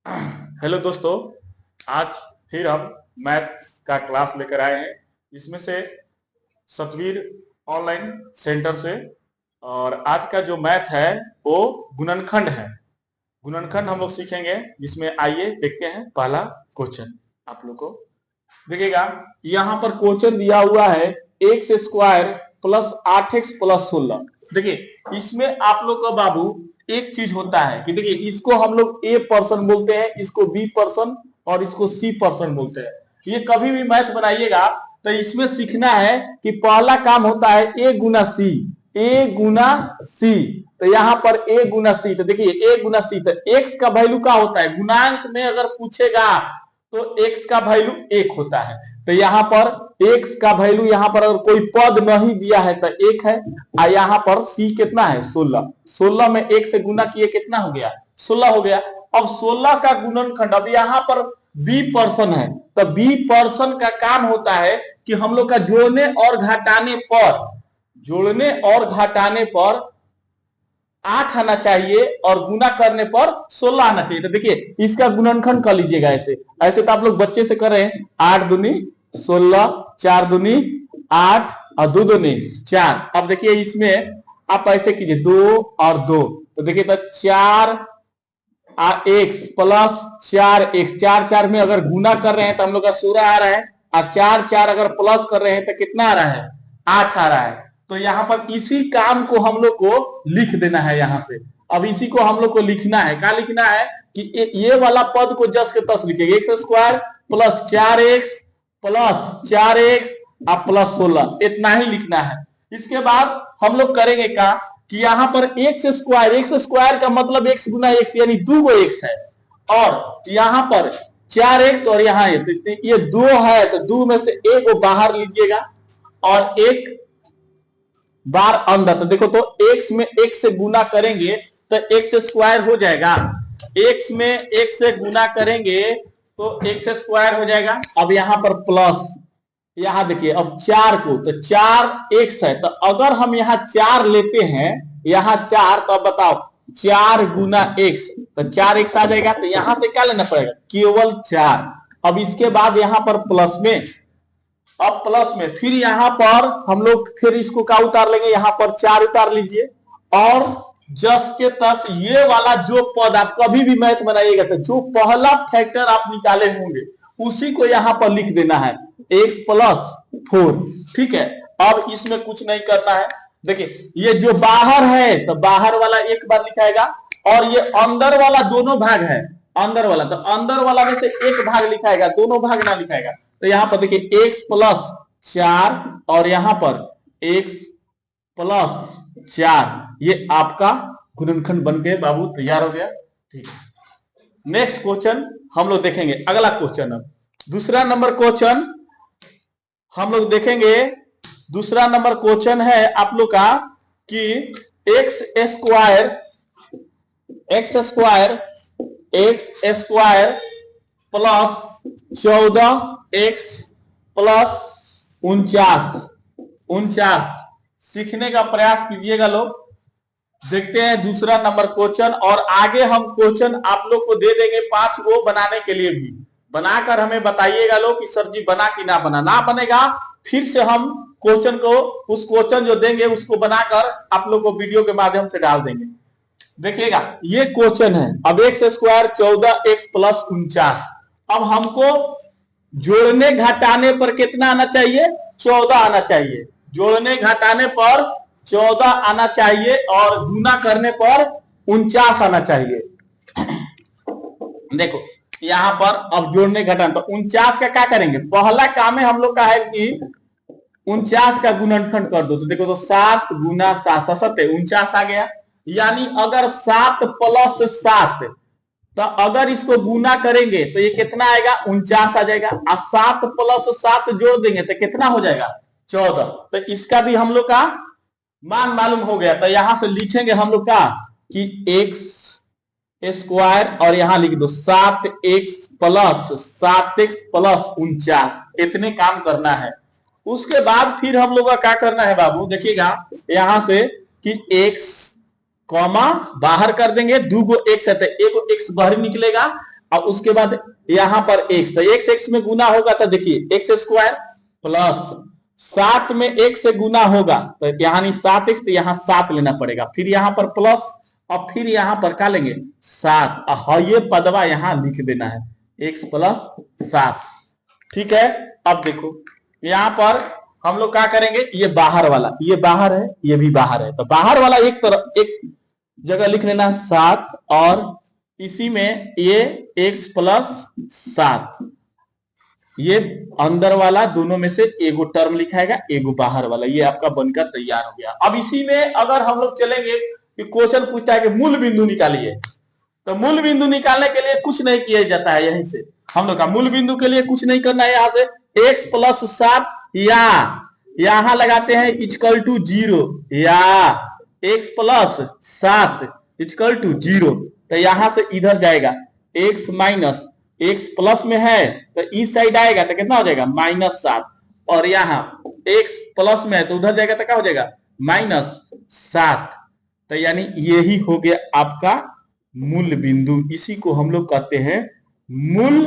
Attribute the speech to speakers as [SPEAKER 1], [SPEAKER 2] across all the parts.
[SPEAKER 1] Hello दोस्तों, आज फिर हम मैथ्स का क्लास लेकर आए हैं। इसमें से सतवीर ऑनलाइन सेंटर से। और आज का जो मैथ है वो गुणनखंड है। गुणनखंड हम लोग सीखेंगे, जिसमें आइए देखते हैं पहला क्वेश्चन। आप लोग को देखिएगा, यहाँ पर क्वेश्चन दिया हुआ है x square plus 8x plus 16। देखिए, इसमें आप लोग का बाबू एक चीज होता है कि देखिए, इसको हम लोग ए पर्सन बोलते हैं, इसको बी पर्सन और इसको सी पर्सन बोलते हैं। ये कभी भी मैथ बनाइएगा तो इसमें सीखना है कि पहला काम होता है ए गुना सी। ए गुना सी, तो यहाँ पर ए गुना सी, तो देखिए ए गुना सी, तो एक्स का वैल्यू क्या होता है, गुणांक में अगर पूछेगा तो x का वैल्यू 1 होता है। तो यहाँ पर x का वैल्यू, यहाँ पर अगर कोई पद नहीं दिया है तो 1 है। और यहाँ पर c कितना है, 16। 16 में 1 से गुना किए कितना हो गया, 16 हो गया। अब 16 का गुणनखंड, अब यहाँ पर b पर्सन है, तो b पर्सन का काम होता है कि हम लोग का जोड़ने और घटाने पर 8 आना चाहिए और गुना करने पर 16 आना चाहिए। तो देखिए, इसका गुणनखंड कर लीजिएगा। ऐसे ऐसे तो आप लोग बच्चे से कर रहे हैं, 8 दूनी 16, 4 दूनी 8 और 2 दूनी 4। अब देखिए, इसमें आप ऐसे कीजिए 2 और 2, तो देखिए तो 4 एक्स प्लस 4 एक्स, 4 4 में अगर गुना कर रहे हैं तो हम लोग का 16 आ रहा है, और 4 4 अगर प्लस कर रहे हैं तो कितना आ रहा है, 8 आ रहा है। तो यहाँ पर इसी काम को हम लोग को लिख देना है यहाँ से। अब इसी को हम लोग को लिखना है, क्या लिखना है कि ये वाला पद को जस के तस लिखिएगा, एक्स स्क्वायर प्लस 4x और प्लस 16, इतना ही लिखना है। इसके बाद हम लोग करेंगे क्या कि यहाँ पर एक्स स्क्वायर का मतलब x गुना एक्स, यानी 2 एक्स है। और यहाँ पर 4x और यहाँ ये 2 है, तो 2 में से एक को बाहर लीजिएगा और एक बार अंदर। तो देखो, तो x में x से गुना करेंगे तो एक्स स्क्वायर हो जाएगा, x में x से गुना करेंगे तो एक्स स्क्वायर हो जाएगा। अब यहाँ पर प्लस, यहाँ देखिए अब 4 को, तो 4x है, तो अगर हम यहाँ 4 लेते हैं, यहाँ 4, तो बताओ 4 गुना x, तो 4x आ जाएगा। तो यहां से क्या लेना पड़ेगा, केवल 4। अब इसके बाद यहाँ पर प्लस में, अब प्लस में फिर यहाँ पर हम लोग फिर इसको क्या उतार लेंगे, यहाँ पर 4 उतार लीजिए। और जस के तस ये वाला जो पद आप कभी भी मैथ बनाइएगा तो जो पहला फैक्टर आप निकाले होंगे उसी को यहाँ पर लिख देना है, x प्लस 4। ठीक है, अब इसमें कुछ नहीं करना है। देखिए, ये जो बाहर है तो बाहर वाला एक बार लिखाएगा, और ये अंदर वाला दोनों भाग है, अंदर वाला, तो अंदर वाला में से एक भाग लिखाएगा, दोनों भाग ना लिखाएगा। तो यहाँ पर देखिए x प्लस 4 और यहाँ पर x प्लस 4, ये आपका गुणनखंड बन के बाबू तैयार हो गया। ठीक है, नेक्स्ट क्वेश्चन हम लोग देखेंगे। अगला क्वेश्चन, अब दूसरा नंबर क्वेश्चन हम लोग देखेंगे। दूसरा नंबर क्वेश्चन है आप लोग का कि x square plus 14x plus 49 सीखने का प्रयास कीजिएगा लोग। देखते हैं दूसरा नंबर क्वेश्चन, और आगे हम क्वेश्चन आप लोग को दे देंगे 5 गो बनाने के लिए भी। बनाकर हमें बताइएगा लोग कि सर जी बना कि ना बना। ना बनेगा फिर से हम क्वेश्चन को, उस क्वेश्चन जो देंगे उसको बनाकर आप लोग को वीडियो के माध्यम से डाल देंगे। देखिएगा, ये क्वेश्चन है। अब एक्स स्क्वायर 14x प्लस 49, अब हमको जोड़ने घटाने पर कितना आना चाहिए, 14 आना चाहिए। जोड़ने घटाने पर 14 आना चाहिए और गुना करने पर 49 आना चाहिए। देखो यहां पर अब जोड़ने घटाने, तो 49 का क्या करेंगे, पहला काम है हम लोग का है कि 49 का गुणनखंड कर दो। तो देखो, तो 7 गुना 7 7 49 आ गया। यानी अगर 7 प्लस 7, तो अगर इसको गुना करेंगे तो ये कितना आएगा, 49 आ जाएगा। और 7 प्लस 7 जोड़ देंगे तो कितना हो जाएगा, 14। तो इसका भी हम लोग का मान मालूम हो गया। तो यहां से लिखेंगे हम लोग का कि एक्स स्क्वायर, और यहां लिख दो 7x प्लस 49, इतने काम करना है। उसके बाद फिर हम लोग का क्या करना है बाबू, देखिएगा यहां से कि x कॉमा बाहर कर देंगे, 2 गो x है तो 1 गो x बाहर निकलेगा, और उसके बाद यहाँ पर x, तो x x में गुना होगा तो देखिए एक्स स्क्वायर प्लस 7 में x से गुना होगा तो यहाँ 7x, तो यहाँ 7 लेना पड़ेगा, फिर यहाँ पर प्लस और फिर यहाँ पर क्या लेंगे 7, और ये पदवा यहाँ लिख देना है x प्लस 7। ठीक है, अब देखो यहाँ पर हम लोग क्या करेंगे, ये बाहर वाला, ये बाहर है, ये भी बाहर है, तो बाहर वाला एक तरफ एक जगह लिख लेना 7, और इसी में ये x प्लस 7, ये अंदर वाला दोनों में से एगो टर्म लिखाएगा, एगो बाहर वाला, ये आपका बनकर तैयार हो गया। अब इसी में अगर हम लोग चलेंगे कि क्वेश्चन पूछता है कि मूल बिंदु निकालिए, तो मूल बिंदु निकालने के लिए कुछ नहीं किया जाता है, यहीं से हम लोग का मूल बिंदु के लिए कुछ नहीं करना है, यहाँ से x प्लस 7 या यहां लगाते हैं इक्वल टू 0, या x प्लस 7 इक्वल टू 0, तो यहां से इधर जाएगा x माइनस, x प्लस में है तो इस साइड आएगा तो कितना हो जाएगा -7, और यहाँ x प्लस में है तो उधर जाएगा तो क्या हो जाएगा -7, तो यानी यही हो गया आपका मूल बिंदु। इसी को हम लोग कहते हैं मूल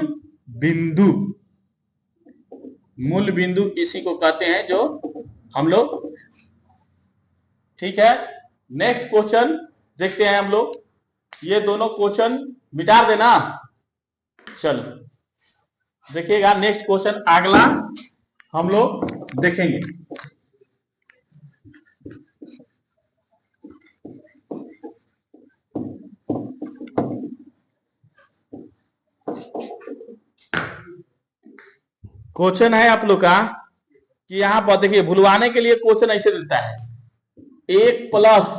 [SPEAKER 1] बिंदु। मूल बिंदु इसी को कहते हैं जो हम लोग। ठीक है, नेक्स्ट क्वेश्चन देखते हैं हम लोग, ये दोनों क्वेश्चन मिटा देना। चलो देखिएगा नेक्स्ट क्वेश्चन अगला हम लोग देखेंगे। क्वेश्चन है आप लोग का कि यहां पर देखिए, भुलवाने के लिए क्वेश्चन ऐसे देता है 1 plus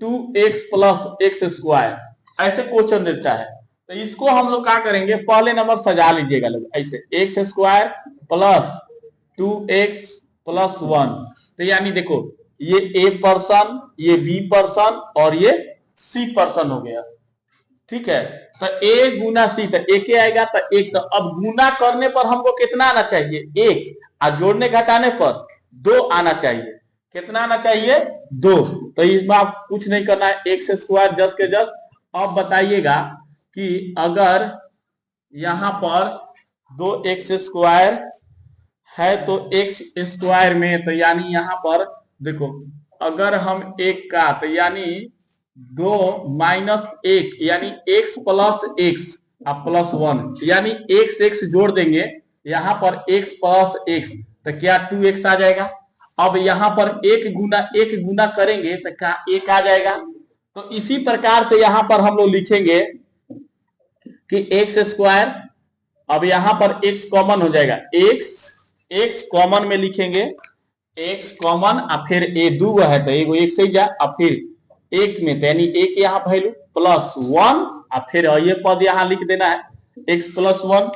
[SPEAKER 1] 2x plus x square, ऐसे क्वेश्चन देता है। तो इसको हम लोग क्या करेंगे, पहले नंबर सजा लीजिएगा लोग ऐसे, x square plus 2x plus 1, तो यानी देखो ये a पर्सन, ये b पर्सन और ये c पर्सन हो गया। ठीक है, तो a गुना c, तो एक आएगा तो एक, तो अब गुना करने पर हमको कितना आना चाहिए 1, और जोड़ने घटाने पर 2 आना चाहिए। कितना आना चाहिए 2, तो इसमें आप कुछ नहीं करना है, एक्स स्क्वायर जस के जस। अब बताइएगा कि अगर यहां पर 2x स्क्वायर है तो x स्क्वायर में, तो यानी यहां पर देखो अगर हम 1 का, तो यानी 2 माइनस 1 यानी x प्लस एक्स प्लस 1, यानी x जोड़ देंगे यहां पर x प्लस एक्स, तो क्या 2x आ जाएगा। अब यहां पर 1 गुना करेंगे तो क्या 1 आ जाएगा। तो इसी प्रकार से यहां पर हम लोग लिखेंगे कि एक्स स्क्वायर, अब यहां पर x कॉमन हो जाएगा, x कॉमन में लिखेंगे, x कॉमन, और फिर ए 2 है तो एगो एक से ही जा, और फिर 1 में तो यानी 1 यहाँ वैल्यू प्लस 1, और फिर ये पद यहाँ लिख देना है x प्लस 1।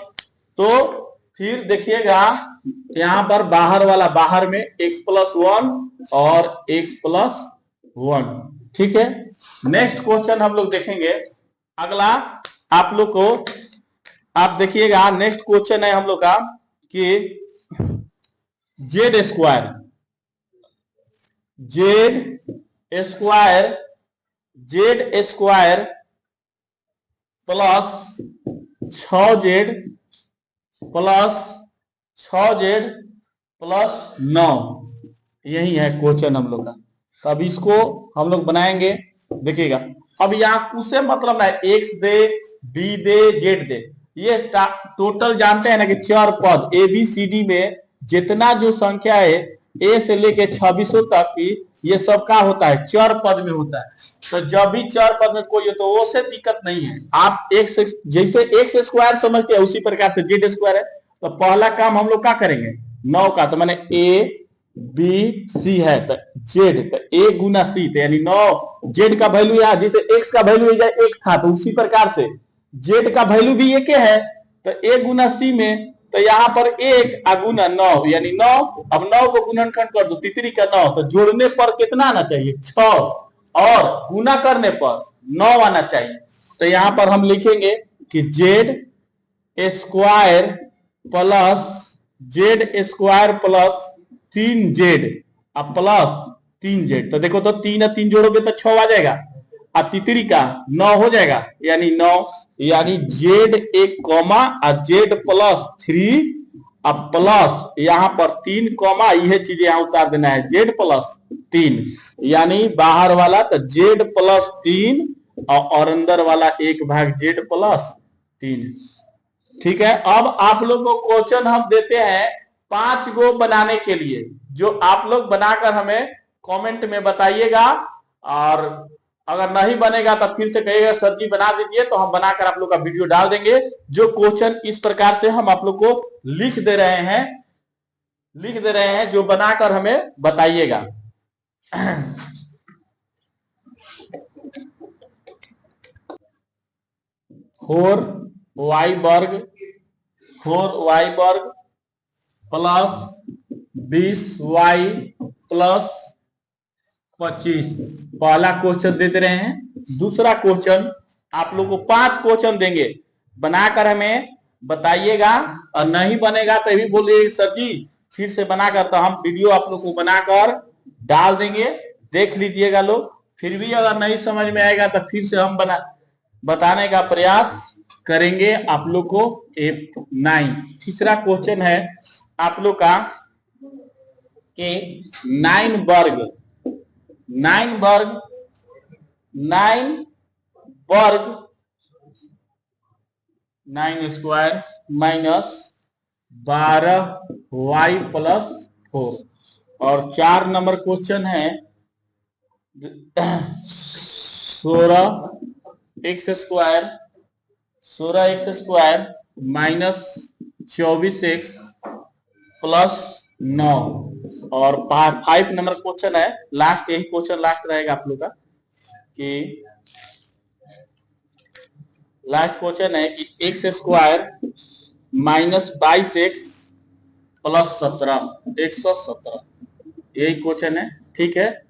[SPEAKER 1] तो फिर देखिएगा यहाँ पर बाहर वाला, बाहर में x प्लस 1 और x प्लस 1। ठीक है, नेक्स्ट क्वेश्चन हम लोग देखेंगे अगला आप लोग को। आप देखिएगा नेक्स्ट क्वेश्चन है हम लोग का कि Z square plus 6z plus 6z plus 9, यही है क्वेश्चन हम लोग का। तो अब इसको हम लोग बनाएंगे, देखिएगा। अब यहाँ कुछ से मतलब ना x दे, b दे, z दे, ये टोटल जानते हैं ना कि 4 पद ए बी सी डी में जितना जो संख्या है a से लेके 2600 तक की, ये सब का होता है 4 पद में होता है। तो जब भी 4 पद में कोई हो तो वो से दिक्कत नहीं है। आप जैसे एक्स स्क्वायर समझते हैं उसी प्रकार से जेड स्क्वायर है। तो पहला काम हम लोग क्या करेंगे 9 का, तो मैंने a b c है तो जेड, तो a गुना c, तो यानी 9 जेड का वैल्यू यहाँ, जैसे x का वैल्यू 1 था तो उसी प्रकार से जेड का वैल्यू भी 1 है, तो a गुना c में, तो यहाँ पर 1 गुना 9 यानी 9। अब 9 को गुणनखंड कर दो, तितरी का 9, तो जोड़ने पर कितना आना चाहिए 6, और गुना करने पर 9 आना चाहिए। तो यहाँ पर हम लिखेंगे कि Z square plus 3z plus 3z, तो देखो तो 3 और 3 जोड़ोगे तो 6 आ जाएगा, और तितरी का 9 हो जाएगा, यानी 9 यानी जेड एक कॉमा और जेड प्लस 3 अब प्लस यहाँ पर 3 कॉमा, यह चीज यहाँ उतार देना है, जेड प्लस 3 यानी बाहर वाला तो जेड प्लस 3 और अंदर वाला 1/z+3। ठीक है। अब आप लोग को क्वेश्चन हम देते हैं 5 गो बनाने के लिए, जो आप लोग बनाकर हमें कमेंट में बताइएगा, और अगर नहीं बनेगा तो फिर से कहिएगा सर जी बना दीजिए, तो हम बनाकर आप लोग का वीडियो डाल देंगे। जो क्वेश्चन इस प्रकार से हम आप लोग को लिख दे रहे हैं, जो बनाकर हमें बताइएगा। 4y वर्ग प्लस 20y प्लस 25 पहला क्वेश्चन दे रहे हैं। दूसरा क्वेश्चन आप लोग को 5 क्वेश्चन देंगे, बनाकर हमें बताइएगा, और नहीं बनेगा तो भी बोलिए सर जी फिर से बनाकर, तो हम वीडियो आप लोग को बनाकर डाल देंगे, देख लीजिएगा लोग। फिर भी अगर नहीं समझ में आएगा तो फिर से हम बताने का प्रयास करेंगे आप लोग को। F9 तीसरा क्वेश्चन है आप लोग का कि 9 स्क्वायर माइनस 12y प्लस 4। और 4 नंबर क्वेश्चन है 16x square minus 24x plus 9। और 5 नंबर क्वेश्चन है, लास्ट यही क्वेश्चन लास्ट रहेगा आप लोग का, कि लास्ट क्वेश्चन है कि x square minus 22x plus 17 117, यही क्वेश्चन है। ठीक है।